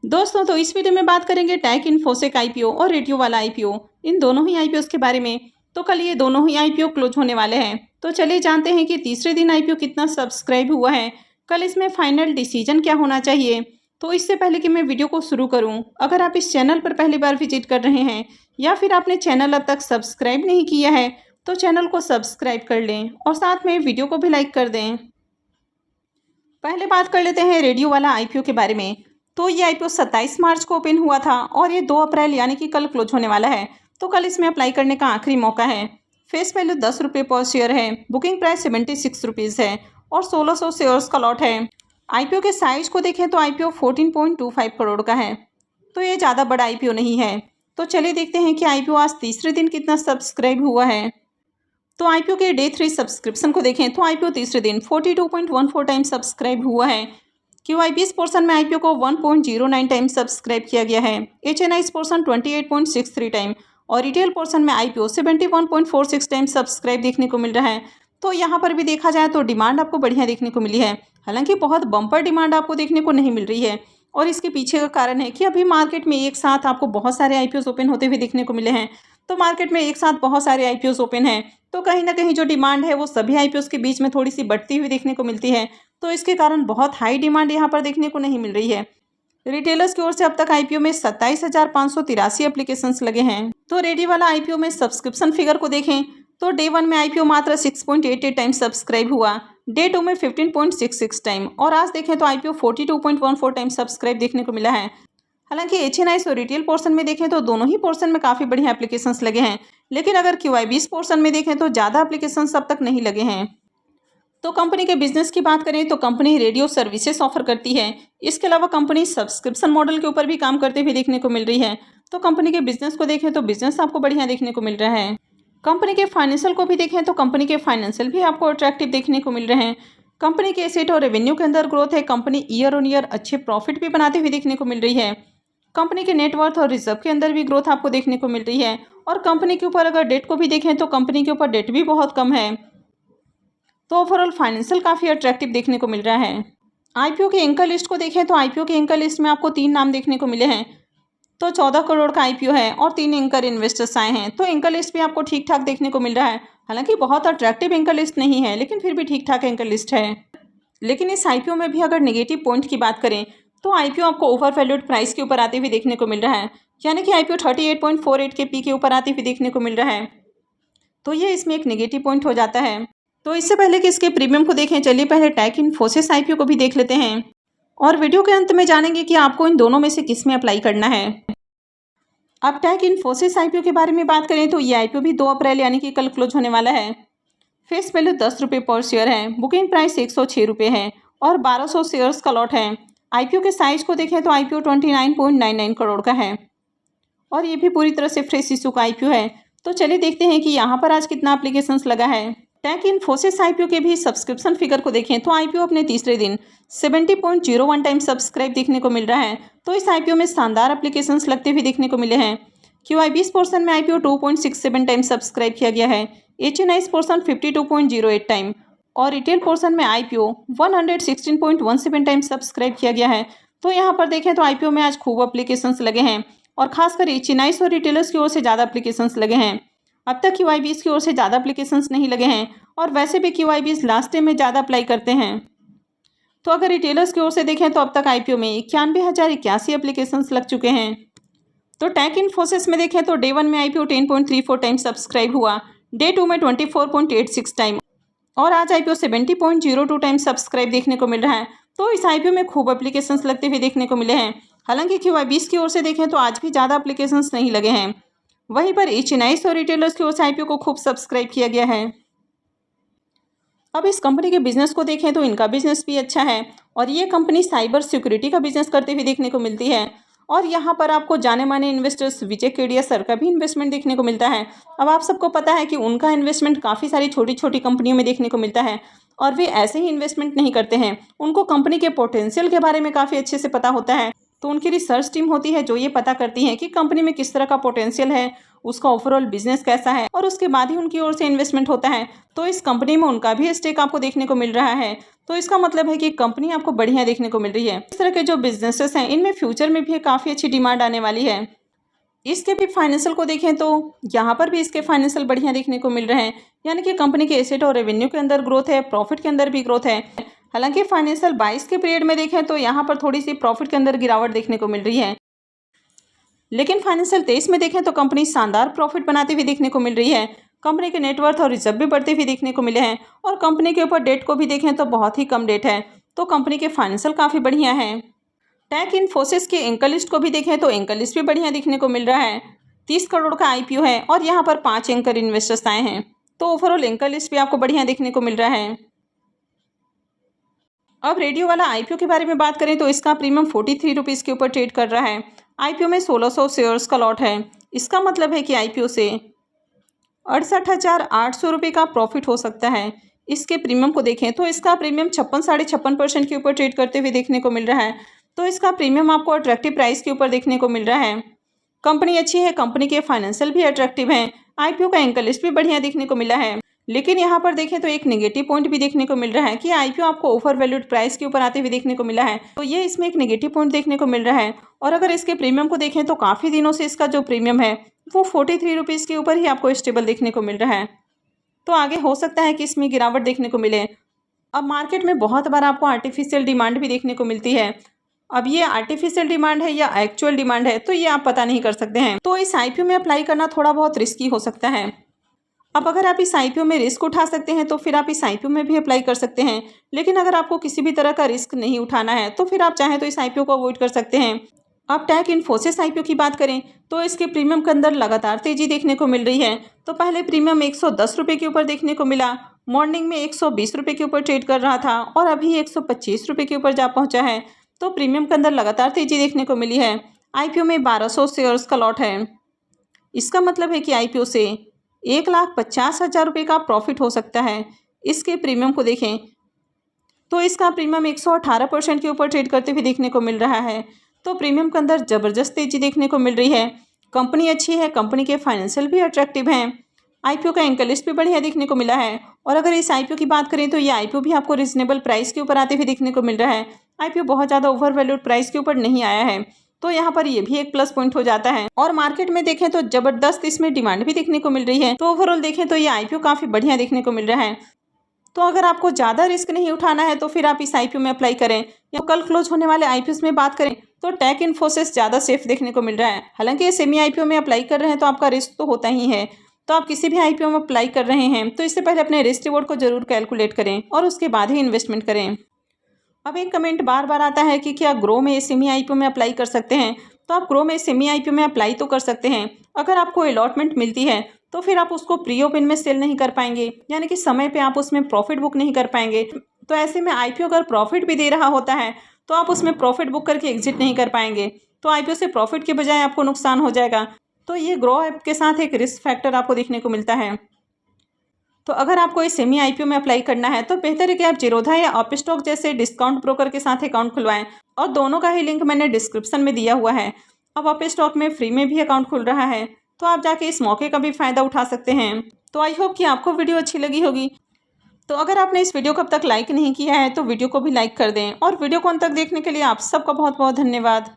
दोस्तों तो इस वीडियो में बात करेंगे टेक इन्फोसेक आईपीओ और रेडियो वाला आईपीओ, इन दोनों ही आईपीओ के बारे में। तो कल ये दोनों ही आईपीओ क्लोज होने वाले हैं। तो चलिए जानते हैं कि तीसरे दिन आईपीओ कितना सब्सक्राइब हुआ है, कल इसमें फाइनल डिसीजन क्या होना चाहिए। तो इससे पहले कि मैं वीडियो को शुरू करूं, अगर आप इस चैनल पर पहली बार विजिट कर रहे हैं या फिर आपने चैनल अब तक सब्सक्राइब नहीं किया है तो चैनल को सब्सक्राइब कर लें और साथ में वीडियो को भी लाइक कर दें। पहले बात कर लेते हैं रेडियो वाला आईपीओ के बारे में। तो ये आईपीओ 27 मार्च को ओपन हुआ था और ये 2 अप्रैल यानी कि कल क्लोज होने वाला है। तो कल इसमें अप्लाई करने का आखिरी मौका है। फेस वैल्यू 10 रुपये पर शेयर है, बुकिंग प्राइस 76 रुपीज़ है और 1600 शेयर्स का लॉट है। आईपीओ के साइज को देखें तो आईपीओ 14.25 करोड़ का है, तो ये ज़्यादा बड़ा आईपीओ नहीं है। तो चलिए देखते हैं कि आईपीओ आज तीसरे दिन कितना सब्सक्राइब हुआ है। तो आईपीओ के डे 3 सब्सक्रिप्शन को देखें तो आईपीओ तीसरे दिन 42.14 टाइम सब्सक्राइब हुआ है। क्यूआईबीएस पोर्शन में आईपीओ को 1.09 टाइम सब्सक्राइब किया गया है। एचएनआईस पोर्शन 28.63 टाइम और रिटेल पोर्शन में आईपीओ 71.46 टाइम सब्सक्राइब देखने को मिल रहा है। तो यहाँ पर भी देखा जाए तो डिमांड आपको बढ़िया देखने को मिली है, हालांकि बहुत बम्पर डिमांड आपको देखने को नहीं मिल रही है। और इसके पीछे का कारण है कि अभी मार्केट में एक साथ आपको बहुत सारे आईपीओ ओपन होते हुए देखने को मिले हैं। तो मार्केट में एक साथ बहुत सारे आईपीओ ओपन हैं, तो कहीं ना कहीं जो डिमांड है वो सभी आईपीओ के बीच में थोड़ी सी बढ़ती हुई देखने को मिलती है। तो इसके कारण बहुत हाई डिमांड यहाँ पर देखने को नहीं मिल रही है। रिटेलर्स की ओर से अब तक आईपीओ में 27,583 एप्लीकेशंस लगे हैं। तो रेडी वाला आईपीओ में सब्सक्रिप्शन फिगर को देखें तो डे 1 में आईपीओ मात्र 6.88 टाइम सब्सक्राइब हुआ, डे 2 में 15.66 टाइम और आज देखें तो आईपीओ 42.14 टाइम सब्सक्राइब देखने को मिला है। हालांकि एचएनआईस और रिटेल पोर्शन में देखें तो दोनों ही पोर्शन में काफ़ी बढ़िया एप्लीकेशंस लगे हैं, लेकिन अगर क्यूआईबीएस पोर्शन में देखें तो ज़्यादा एप्लीकेशंस अब तक नहीं लगे हैं। तो कंपनी के बिजनेस की बात करें तो कंपनी रेडियो सर्विसेज ऑफर करती है। इसके अलावा कंपनी सब्सक्रिप्शन मॉडल के ऊपर भी काम करते हुए देखने को मिल रही है। तो कंपनी के बिजनेस को देखें तो बिजनेस आपको बढ़िया देखने को मिल रहा है। कंपनी के फाइनेंशियल को भी देखें तो कंपनी के फाइनेंशियल भी आपको अट्रैक्टिव देखने को मिल रहे हैं। कंपनी के एसेट और रेवेन्यू के अंदर ग्रोथ है। कंपनी ईयर ऑन ईयर अच्छे प्रॉफिट भी बनाते हुए देखने को मिल रही है। कंपनी के नेटवर्थ और रिजर्व के अंदर भी ग्रोथ आपको देखने को मिल रही है। और कंपनी के ऊपर अगर डेट को भी देखें तो कंपनी के ऊपर डेट भी बहुत कम है। तो ओवरऑल फाइनेंशियल काफ़ी अट्रैक्टिव देखने को मिल रहा है। आईपीओ के एंकर लिस्ट को देखें तो आईपीओ के एंकर लिस्ट में आपको 3 नाम देखने को मिले हैं। तो 14 करोड़ का आईपीओ है और 3 एंकर इन्वेस्टर्स आए हैं। तो एंकर लिस्ट भी आपको ठीक ठाक देखने को मिल रहा है, हालांकि बहुत अट्रैक्टिव एंकर लिस्ट नहीं है, लेकिन फिर भी ठीक ठाक एंकर लिस्ट है। लेकिन इस आईपीओ में भी अगर नेगेटिव पॉइंट की बात करें तो आईपीओ आपको ओवर वैल्यूड प्राइस के ऊपर आते हुए देखने को मिल रहा है, यानी कि आईपीओ 38.48 के पी के ऊपर आते हुए देखने को मिल रहा है। तो ये इसमें एक नेगेटिव पॉइंट हो जाता है। तो इससे पहले कि इसके प्रीमियम को देखें, चलिए पहले टेक इन्फोसिस आईपीओ को भी देख लेते हैं और वीडियो के अंत में जानेंगे कि आपको इन दोनों में से किस में अप्लाई करना है। अब टेक इन्फोसिस आईपीओ के बारे में बात करें तो ये आईपीओ भी 2 अप्रैल यानी कि कल क्लोज होने वाला है। फेस वैल्यू 10 रुपये पर शेयर है, बुकिंग प्राइस 106 रुपये है और 1200 शेयर्स का लॉट है। आईपीओ के साइज को देखें तो आईपीओ 29.99 करोड़ का है और ये भी पूरी तरह से फ्रेश इशू का आईपीओ है। तो चलिए देखते हैं कि यहाँ पर आज कितना एप्लीकेशंस लगा है। टेक इन्फोसिस आईपीओ के भी सब्सक्रिप्शन फिगर को देखें तो आईपीओ अपने तीसरे दिन 70.01 टाइम सब्सक्राइब देखने को मिल रहा है। तो इस आईपीओ में शानदार एप्लीकेशंस लगते हुए देखने को मिले हैं। क्यूआईबीएस पोर्शन में आईपीओ 2.67 टाइम सब्सक्राइब किया गया है। एचएनआईस पोर्शन 52.08 टाइम और रिटेल पोर्शन में आईपीओ 116.17 टाइम सब्सक्राइब किया गया है। तो यहाँ पर देखें तो आईपीओ में आज खूब एप्लीकेशंस लगे हैं और खासकर एचएनआईस और रिटेलर्स की ओर से ज़्यादा एप्लीकेशंस लगे हैं। अब तक क्यूआईबीएस की ओर से ज़्यादा एप्लीकेशंस नहीं लगे हैं और वैसे भी क्यूआईबीएस लास्ट डे में ज़्यादा अप्लाई करते हैं। तो अगर रिटेलर्स की ओर से देखें तो अब तक आईपीओ में 91,081 एप्लीकेशंस लग चुके हैं। तो टेक इन्फोसिस में देखें तो डे 1 में आईपीओ 10.34 टाइम सब्सक्राइब हुआ, डे 2 में 24.86 टाइम और आज आईपीओ 70.02 टाइम सब्सक्राइब देखने को मिल रहा है। तो इस आईपीओ में खूब एप्लीकेशंस लगते हुए देखने को मिले हैं। हालांकि क्यूआईबीएस की ओर से देखें तो आज भी ज़्यादा एप्लीकेशंस नहीं लगे हैं। वहीं पर एचएनआईस और रिटेलर्स की ओर से आईपीओ को खूब सब्सक्राइब किया गया है। अब इस कंपनी के बिजनेस को देखें तो इनका बिजनेस भी अच्छा है और ये कंपनी साइबर सिक्योरिटी का बिजनेस करते हुए देखने को मिलती है। और यहाँ पर आपको जाने माने इन्वेस्टर्स विजय केडिया सर का भी इन्वेस्टमेंट देखने को मिलता है। अब आप सबको पता है कि उनका इन्वेस्टमेंट काफ़ी सारी छोटी छोटी कंपनियों में देखने को मिलता है और वे ऐसे ही इन्वेस्टमेंट नहीं करते हैं, उनको कंपनी के पोटेंशियल के बारे में काफ़ी अच्छे से पता होता है। तो उनकी रिसर्च टीम होती है जो ये पता करती है कि कंपनी में किस तरह का पोटेंशियल है उसका ओवरऑल बिजनेस कैसा है और उसके बाद ही उनकी ओर से इन्वेस्टमेंट होता है। तो इस कंपनी में उनका भी स्टेक आपको देखने को मिल रहा है। तो इसका मतलब है कि कंपनी आपको बढ़िया देखने को मिल रही है। इस तरह के जो बिजनेसेस हैं इनमें फ्यूचर में भी काफ़ी अच्छी डिमांड आने वाली है। इसके भी फाइनेंशियल को देखें तो यहाँ पर भी इसके फाइनेंशियल बढ़िया देखने को मिल रहे हैं, यानी कि कंपनी के एसेट और रेवेन्यू के अंदर ग्रोथ है, प्रॉफिट के अंदर भी ग्रोथ है। हालांकि फाइनेंशियल 22 के पीरियड में देखें तो यहाँ पर थोड़ी सी प्रॉफिट के अंदर गिरावट देखने को मिल रही है, लेकिन फाइनेंशियल 23 में देखें तो कंपनी शानदार प्रॉफिट बनाती हुई देखने को मिल रही है। कंपनी के नेटवर्थ और रिजर्व भी बढ़ते हुए देखने को मिले हैं और कंपनी के ऊपर डेट को भी देखें तो बहुत ही कम डेट है। तो कंपनी के फाइनेंशियल काफ़ी बढ़िया है। टेक इन्फोसिस के एंकर लिस्ट को भी देखें तो एंकर लिस्ट भी बढ़िया दिखने को मिल रहा है। 30 करोड़ का आईपीओ है और यहाँ पर 5 एंकर इन्वेस्टर्स आए हैं। तो ओवरऑल एंकर लिस्ट भी आपको बढ़िया देखने को मिल रहा है। अब रेडियो वाला आईपीओ के बारे में बात करें तो इसका प्रीमियम 43 रुपीज़ के ऊपर ट्रेड कर रहा है। आईपीओ में 1600 शेयर्स का लॉट है। इसका मतलब है कि आईपीओ से 68,800 रुपये का प्रॉफिट हो सकता है। इसके प्रीमियम को देखें तो इसका प्रीमियम 56.56% के ऊपर ट्रेड करते हुए देखने को मिल रहा है। तो इसका प्रीमियम आपको अट्रैक्टिव प्राइस के ऊपर देखने को मिल रहा है। कंपनी अच्छी है, कंपनी के फाइनेंशियल भी अट्रैक्टिव हैं। आईपीओ का एंकर लिस्ट भी बढ़िया देखने को मिला है, लेकिन यहाँ पर देखें तो एक नेगेटिव पॉइंट भी देखने को मिल रहा है कि आईपीओ आपको ओवर वैल्यूड प्राइस के ऊपर आते हुए देखने को मिला है। तो ये इसमें एक नेगेटिव पॉइंट देखने को मिल रहा है। और अगर इसके प्रीमियम को देखें तो काफ़ी दिनों से इसका जो प्रीमियम है वो 43 रुपीज़ के ऊपर ही आपको स्टेबल देखने को मिल रहा है। तो आगे हो सकता है कि इसमें गिरावट देखने को मिले। अब मार्केट में बहुत बार आपको आर्टिफिशियल डिमांड भी देखने को मिलती है। अब ये आर्टिफिशियल डिमांड है या एक्चुअल डिमांड है तो ये आप पता नहीं कर सकते हैं। तो इस आईपीओ में अप्लाई करना थोड़ा बहुत रिस्की हो सकता है। अब अगर आप इस आईपीओ में रिस्क उठा सकते हैं तो फिर आप इस आईपीओ में भी अप्लाई कर सकते हैं, लेकिन अगर आपको किसी भी तरह का रिस्क नहीं उठाना है तो फिर आप चाहें तो इस आईपीओ को अवॉइड कर सकते हैं। अब टेक इन्फोसिस आईपीओ की बात करें तो इसके प्रीमियम के अंदर लगातार तेजी देखने को मिल रही है। तो पहले प्रीमियम 110 रुपये के ऊपर देखने को मिला, मॉर्निंग में 120 रुपये के ऊपर ट्रेड कर रहा था और अभी 125 रुपये के ऊपर जा पहुंचा है। तो प्रीमियम के अंदर लगातार तेजी देखने को मिली है। आईपीओ में 1200 शेयर्स का लॉट है। इसका मतलब है कि आईपीओ से 1,50,000 रुपये का प्रॉफिट हो सकता है। इसके प्रीमियम को देखें तो इसका प्रीमियम 118% के ऊपर ट्रेड करते हुए देखने को मिल रहा है। तो प्रीमियम के अंदर ज़बरदस्त तेजी देखने को मिल रही है। कंपनी अच्छी है, कंपनी के फाइनेंशियल भी अट्रैक्टिव हैं। आईपीओ का एंकर लिस्ट भी बढ़िया देखने को मिला है। और अगर इस आईपीओ की बात करें तो ये आईपीओ भी आपको रिजनेबल प्राइस के ऊपर आते हुए देखने को मिल रहा है। आईपीओ बहुत ज़्यादा ओवर वैल्यूड प्राइस के ऊपर नहीं आया है, तो यहाँ पर ये भी एक प्लस पॉइंट हो जाता है। और मार्केट में देखें तो जबरदस्त इसमें डिमांड भी देखने को मिल रही है। तो ओवरऑल देखें तो ये आईपीओ काफ़ी बढ़िया देखने को मिल रहा है। तो अगर आपको ज़्यादा रिस्क नहीं उठाना है तो फिर आप इस आईपीओ में अप्लाई करें। या कल क्लोज होने वाले आईपीओ में बात करें तो टेक इन्फोसिस ज़्यादा सेफ देखने को मिल रहा है। हालांकि ये सेमी आईपीओ में अप्लाई कर रहे हैं तो आपका रिस्क तो होता ही है। तो आप किसी भी आईपीओ में अप्लाई कर रहे हैं तो इससे पहले अपने रिस्क रिवॉर्ड को जरूर कैलकुलेट करें और उसके बाद ही इन्वेस्टमेंट करें। अब एक कमेंट बार बार आता है कि क्या ग्रो में सेमी आईपीओ में अप्लाई कर सकते हैं। तो आप ग्रो में सेमी आईपीओ में अप्लाई तो कर सकते हैं। अगर आपको अलॉटमेंट मिलती है तो फिर आप उसको प्री ओपन में सेल नहीं कर पाएंगे, यानी कि समय पे आप उसमें प्रॉफिट बुक नहीं कर पाएंगे। तो ऐसे में आईपीओ अगर प्रॉफिट भी दे रहा होता है तो आप उसमें प्रॉफिट बुक करके एग्जिट नहीं कर पाएंगे। तो आईपीओ से प्रॉफिट के बजाय आपको नुकसान हो जाएगा। तो ये ग्रो ऐप के साथ एक रिस्क फैक्टर आपको देखने को मिलता है। तो अगर आपको इस सेमी आईपीओ में अप्लाई करना है तो बेहतर है कि आप जीरोधा या अपस्टॉक जैसे डिस्काउंट ब्रोकर के साथ अकाउंट खुलवाएं, और दोनों का ही लिंक मैंने डिस्क्रिप्शन में दिया हुआ है। अब अपस्टॉक में फ्री में भी अकाउंट खुल रहा है, तो आप जाके इस मौके का भी फ़ायदा उठा सकते हैं। तो आई होप कि आपको वीडियो अच्छी लगी होगी। तो अगर आपने इस वीडियो को अब तक लाइक नहीं किया है तो वीडियो को भी लाइक कर दें, और वीडियो को अंत तक देखने के लिए आप सबका बहुत बहुत धन्यवाद।